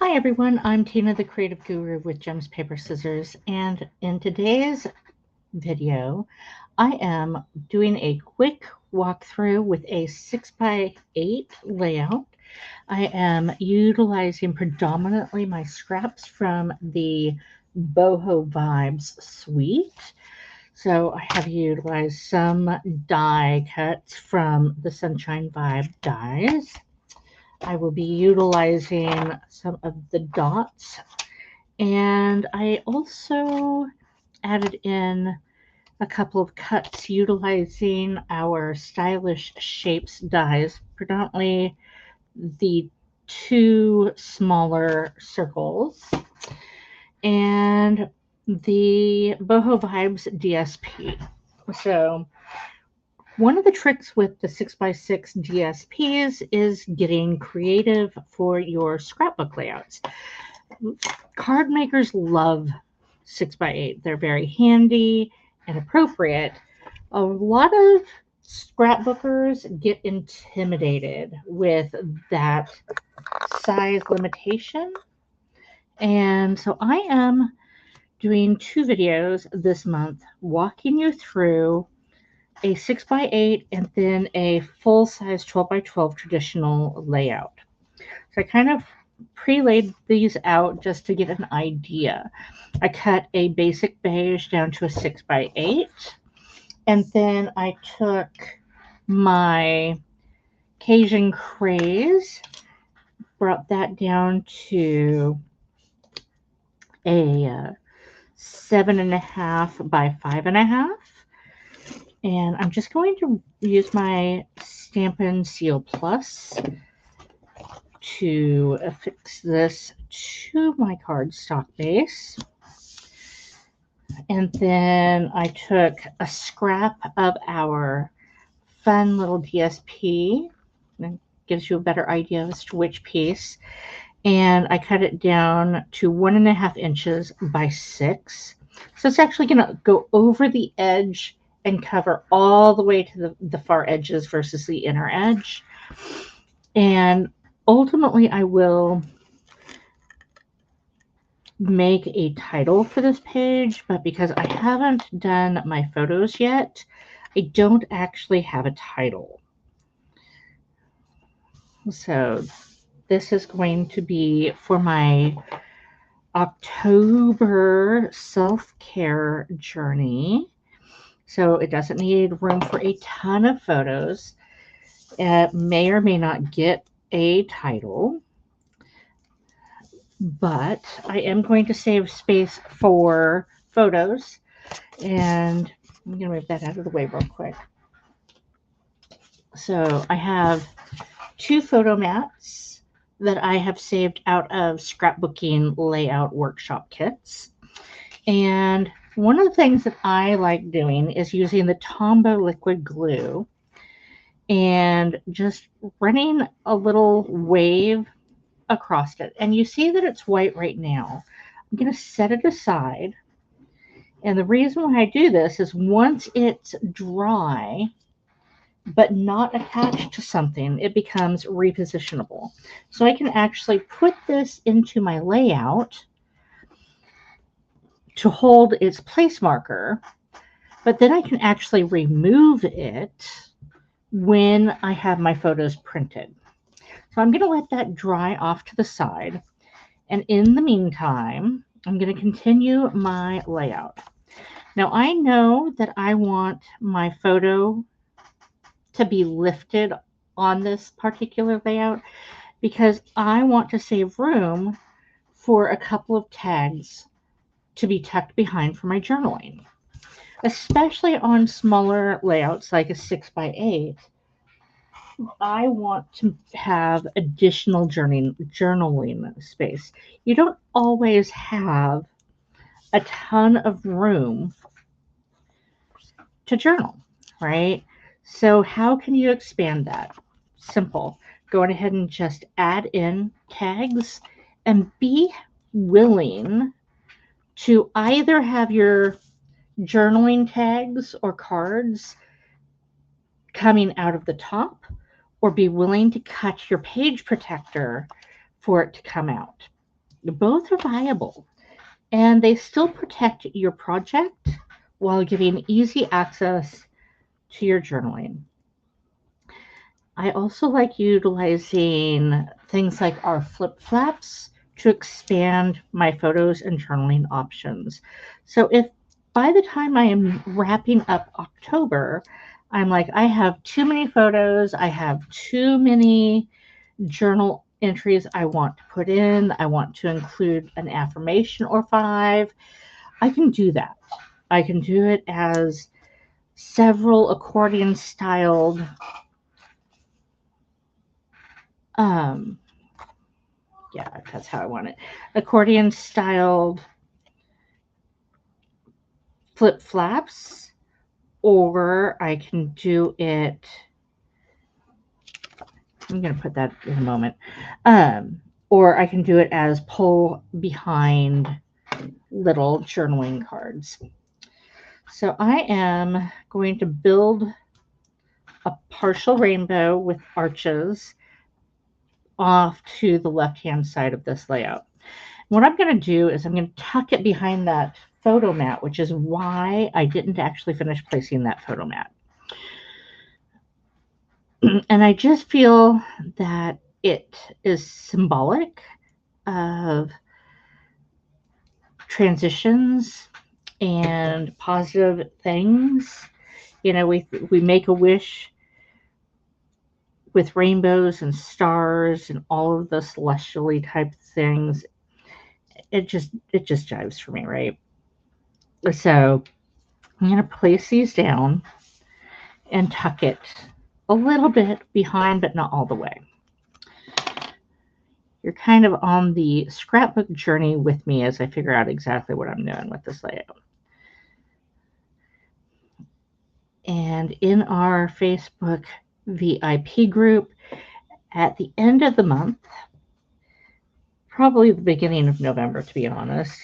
Hi everyone, I'm Tina, the creative guru with Gems, Paper, Scissors, and in today's video, I am doing a quick walkthrough with a 6x8 layout. I am utilizing predominantly my scraps from the Boho Vibes Suite. So I have utilized some die cuts from the Sunshine Vibe dies. I will be utilizing some of the dots, and I also added in a couple of cuts utilizing our stylish shapes dies, predominantly the two smaller circles and the Boho Vibes DSP. So one of the tricks with the 6x6 DSPs is getting creative for your scrapbook layouts. Card makers love 6x8. They're very handy and appropriate. A lot of scrapbookers get intimidated with that size limitation. And so I am doing two videos this month walking you through a 6x8 and then a full-size 12x12 traditional layout. So I kind of pre-laid these out just to get an idea. I cut a basic beige down to a 6x8, and then I took my Cajun Craze, brought that down to a 7.5 by 5.5. And I'm just going to use my Stampin' Seal Plus to affix this to my cardstock base. And then I took a scrap of our fun little DSP. That gives you a better idea as to which piece. And I cut it down to 1.5 inches by 6. So it's actually going to go over the edge and cover all the way to the far edges versus the inner edge. And ultimately, I will make a title for this page, but because I haven't done my photos yet, I don't actually have a title. So this is going to be for my October self-care journey. So it doesn't need room for a ton of photos. It may or may not get a title, but I am going to save space for photos, and I'm going to move that out of the way real quick. So I have 2 photo mats that I have saved out of scrapbooking layout workshop kits. And one of the things that I like doing is using the Tombow liquid glue and just running a little wave across it. And you see that it's white right now. I'm going to set it aside. And the reason why I do this is once it's dry, but not attached to something, it becomes repositionable. So I can actually put this into my layout to hold its place marker, but then I can actually remove it when I have my photos printed. So I'm going to let that dry off to the side. And in the meantime, I'm going to continue my layout. Now I know that I want my photo to be lifted on this particular layout because I want to save room for a couple of tags to be tucked behind for my journaling, especially on smaller layouts like a 6x8. I want to have additional journaling space. You don't always have a ton of room to journal, right? So how can you expand that? Simple. Go ahead and just add in tags and be willing to either have your journaling tags or cards coming out of the top, or be willing to cut your page protector for it to come out. Both are viable, and they still protect your project while giving easy access to your journaling. I also like utilizing things like our flip flaps to expand my photos and journaling options. So if by the time I am wrapping up October, I'm like, I have too many photos, I have too many journal entries I want to put in, I want to include an affirmation or five, I can do that. I can do it as several accordion styled um, yeah, that's how I want it. Accordion styled flip flaps, or I can do it. I'm going to put that in a moment. Or I can do it as pull behind little journaling cards. So I am going to build a partial rainbow with arches off to the left-hand side of this layout. What I'm going to do is I'm going to tuck it behind that photo mat, which is why I didn't actually finish placing that photo mat. And I just feel that it is symbolic of transitions and positive things. You know, we make a wish with rainbows and stars and all of the celestially type things. It just jives for me, right? So I'm going to place these down and tuck it a little bit behind, but not all the way. You're kind of on the scrapbook journey with me as I figure out exactly what I'm doing with this layout. And in our Facebook VIP group, at the end of the month, probably the beginning of November, to be honest,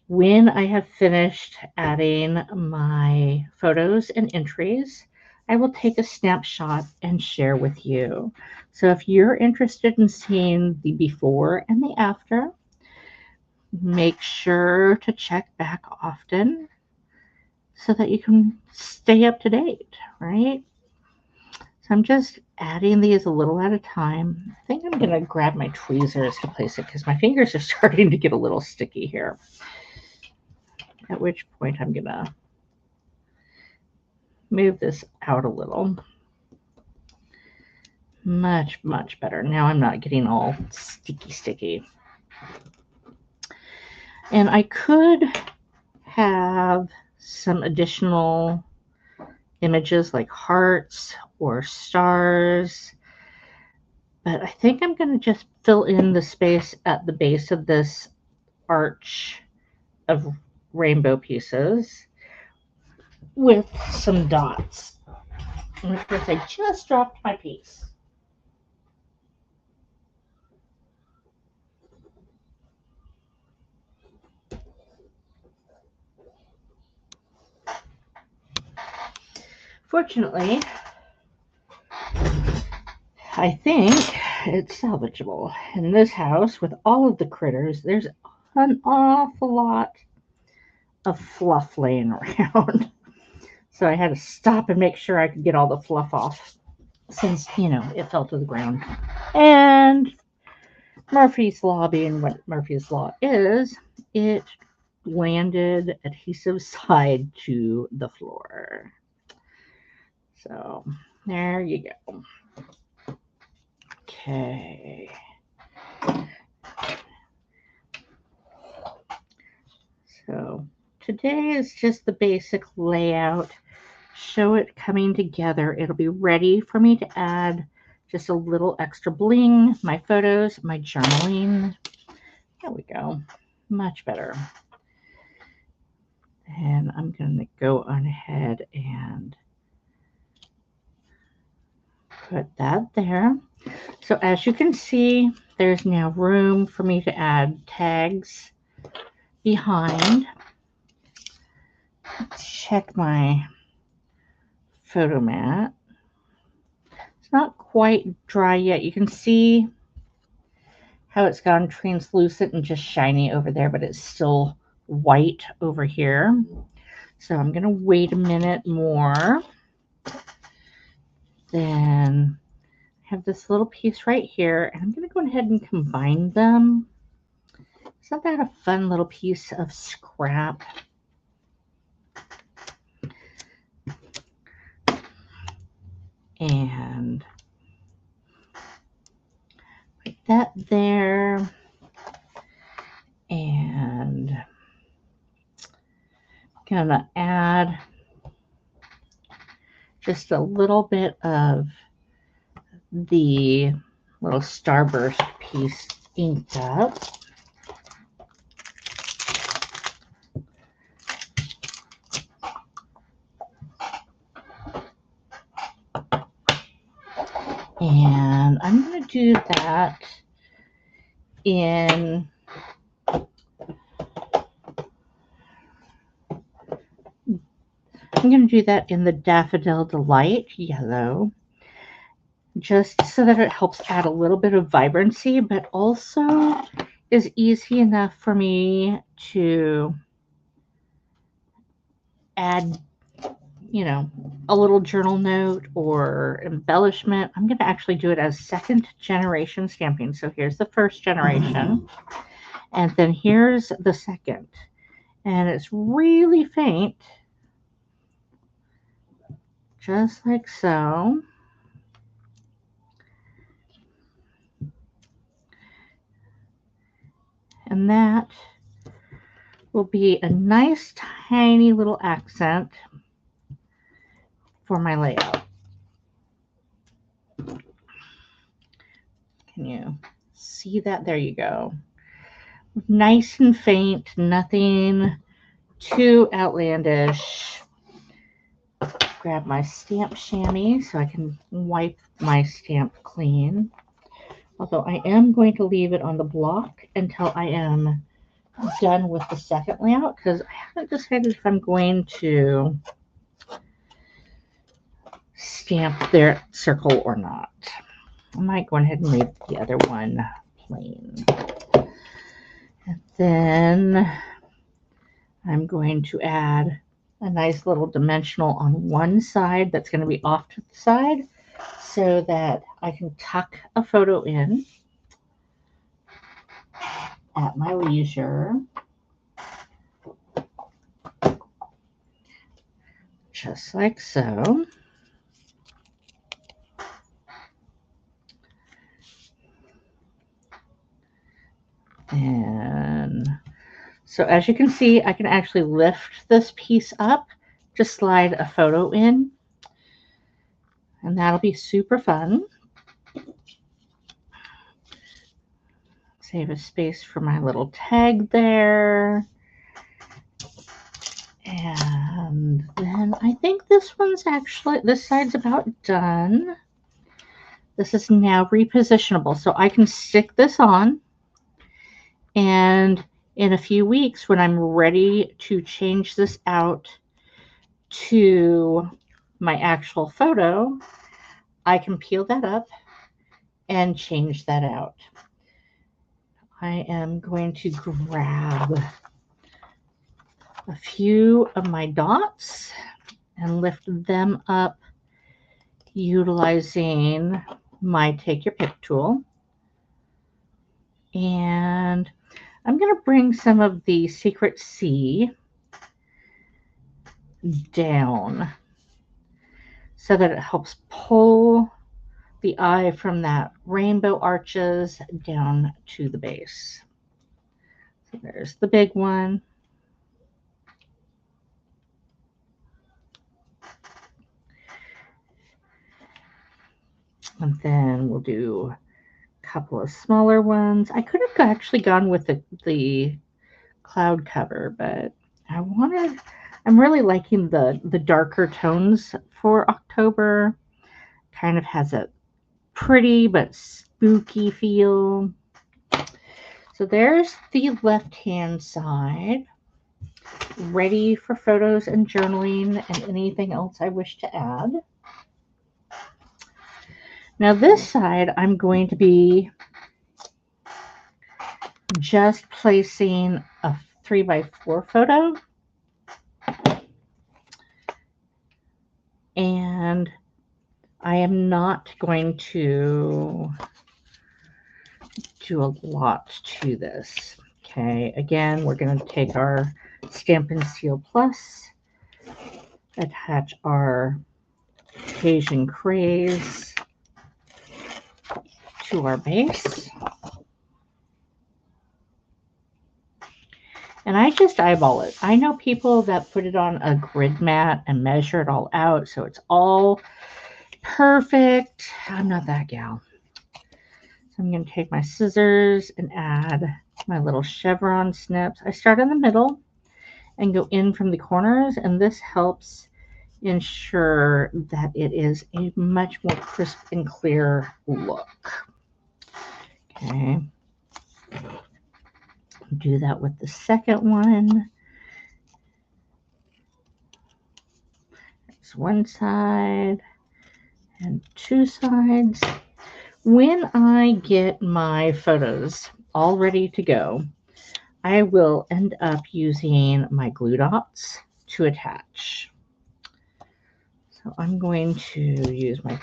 when I have finished adding my photos and entries, I will take a snapshot and share with you. So if you're interested in seeing the before and the after, make sure to check back often so that you can stay up to date, right? So I'm just adding these a little at a time. I think I'm going to grab my tweezers to place it because my fingers are starting to get a little sticky here. At which point I'm going to move this out a little. Much, much better. Now I'm not getting all sticky. And I could have some additional images like hearts or stars, but I think I'm going to just fill in the space at the base of this arch of rainbow pieces with some dots. And of course, I just dropped my piece. Fortunately, I think it's salvageable. In this house, with all of the critters, there's an awful lot of fluff laying around. So I had to stop and make sure I could get all the fluff off since, you know, it fell to the ground. And Murphy's Law being what Murphy's Law is, it landed adhesive side to the floor. So there you go. Okay. So today is just the basic layout. Show it coming together. It'll be ready for me to add just a little extra bling, my photos, my journaling. There we go. Much better. And I'm going to go on ahead and put that there. So as you can see, there's now room for me to add tags behind. Check my photo mat. It's not quite dry yet. You can see how it's gone translucent and just shiny over there, but it's still white over here. So I'm going to wait a minute more. Then I have this little piece right here, and I'm going to go ahead and combine them. Isn't that a fun little piece of scrap? And put that there. And I'm gonna add just a little bit of the little starburst piece inked up. And I'm going to do that in the Daffodil Delight yellow, just so that it helps add a little bit of vibrancy, but also is easy enough for me to add, you know, a little journal note or embellishment. I'm going to actually do it as second generation stamping. So here's the first generation, and then here's the second. And it's really faint, just like so. And that will be a nice tiny little accent for my layout. Can you see that? There you go. Nice and faint, nothing too outlandish. Grab my stamp chamois so I can wipe my stamp clean. Although I am going to leave it on the block until I am done with the second layout, because I haven't decided if I'm going to stamp their circle or not. I might go ahead and leave the other one plain. And then I'm going to add a nice little dimensional on one side that's going to be off to the side so that I can tuck a photo in at my leisure. Just like so. And so as you can see, I can actually lift this piece up, just slide a photo in, and that'll be super fun. Save a space for my little tag there. And then I think this side's about done. This is now repositionable, so I can stick this on, and in a few weeks when I'm ready to change this out to my actual photo, I can peel that up and change that out. I am going to grab a few of my dots and lift them up utilizing my Take Your Pick tool. And I'm going to bring some of the Secret C down so that it helps pull the eye from that rainbow arches down to the base. So there's the big one. And then we'll do a couple of smaller ones. I could have actually gone with the cloud cover, but I'm really liking the darker tones for October. Kind of has a pretty but spooky feel. So there's the left-hand side, ready for photos and journaling and anything else I wish to add. Now this side, I'm going to be just placing a 3x4 photo, and I am not going to do a lot to this. Okay, again, we're going to take our Stampin' Seal Plus, attach our Asian Craze to our base. And I just eyeball it. I know people that put it on a grid mat and measure it all out so it's all perfect. I'm not that gal. So I'm going to take my scissors and add my little chevron snips. I start in the middle and go in from the corners, and this helps ensure that it is a much more crisp and clear look. Okay. Do that with the second one. There's one side and two sides. When I get my photos all ready to go, I will end up using my glue dots to attach. So I'm going to use my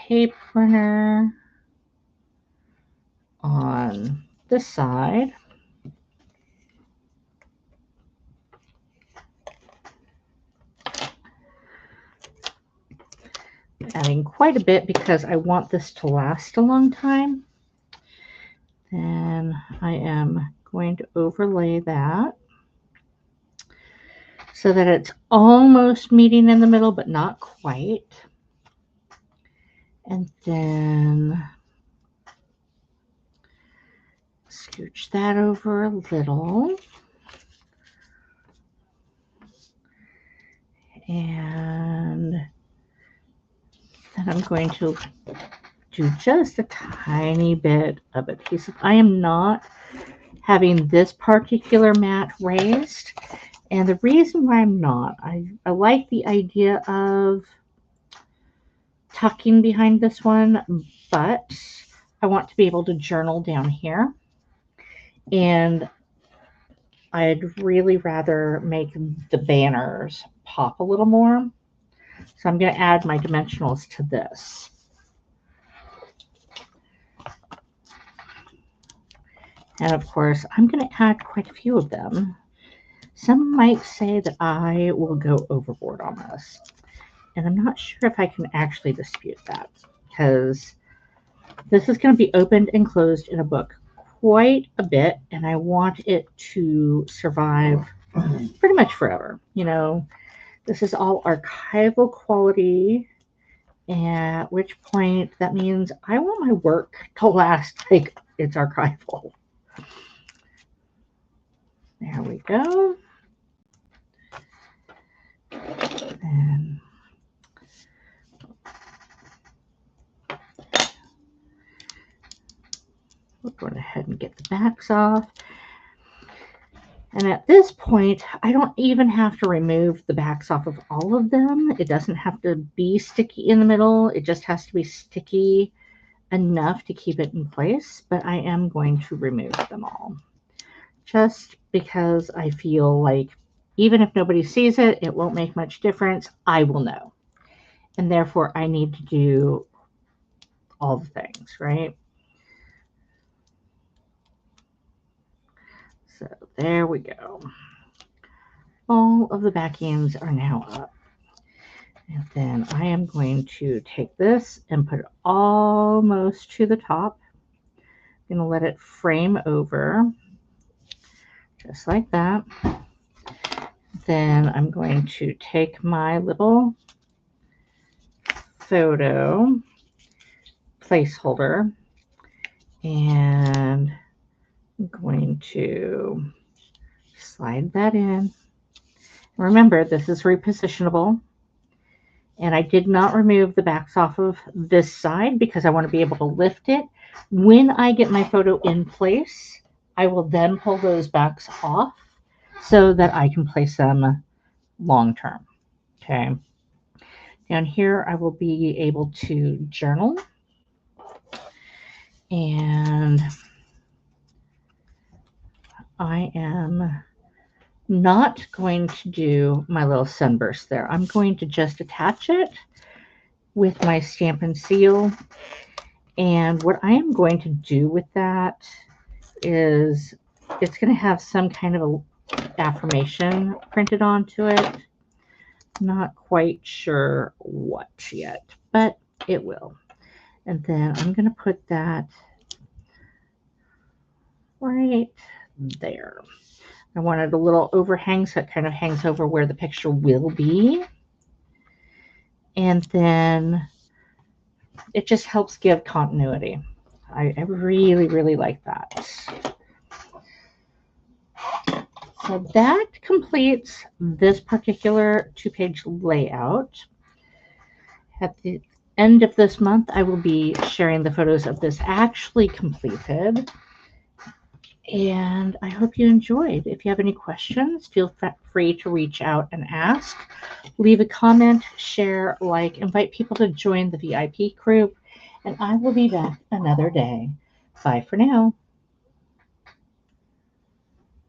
tape runner on this side. Adding quite a bit because I want this to last a long time. Then I am going to overlay that so that it's almost meeting in the middle, but not quite. And then scooch that over a little. And then I'm going to do just a tiny bit of adhesive. I am not having this particular mat raised. And the reason why I'm not, I like the idea of tucking behind this one, but I want to be able to journal down here. And I'd really rather make the banners pop a little more. So I'm going to add my dimensionals to this. And of course, I'm going to add quite a few of them. Some might say that I will go overboard on this. And I'm not sure if I can actually dispute that, because this is going to be opened and closed in a book quite a bit, and I want it to survive pretty much forever. You know, this is all archival quality, at which point that means I want my work to last like it's archival. There we go. And we're going ahead and get the backs off. And at this point, I don't even have to remove the backs off of all of them. It doesn't have to be sticky in the middle. It just has to be sticky enough to keep it in place. But I am going to remove them all, just because I feel like even if nobody sees it, it won't make much difference. I will know. And therefore, I need to do all the things, right? So there we go. All of the back ends are now up. And then I am going to take this and put it almost to the top. I'm going to let it frame over, just like that. Then I'm going to take my little photo placeholder, and I'm going to slide that in. Remember, this is repositionable, and I did not remove the backs off of this side because I want to be able to lift it. When I get my photo in place, I will then pull those backs off so that I can place them long term. Okay. Down here, I will be able to journal, and I am not going to do my little sunburst there. I'm going to just attach it with my Stampin' Seal. And what I am going to do with that is it's going to have some kind of a affirmation printed onto it. Not quite sure what yet, but it will. And then I'm going to put that right there. I wanted a little overhang so it kind of hangs over where the picture will be. And then it just helps give continuity. I really, really like that. So that completes this particular 2-page layout. At the end of this month, I will be sharing the photos of this actually completed. And I hope you enjoyed. If you have any questions, feel free to reach out and ask. Leave a comment, share, like, invite people to join the VIP group, and I will be back another day. Bye for now.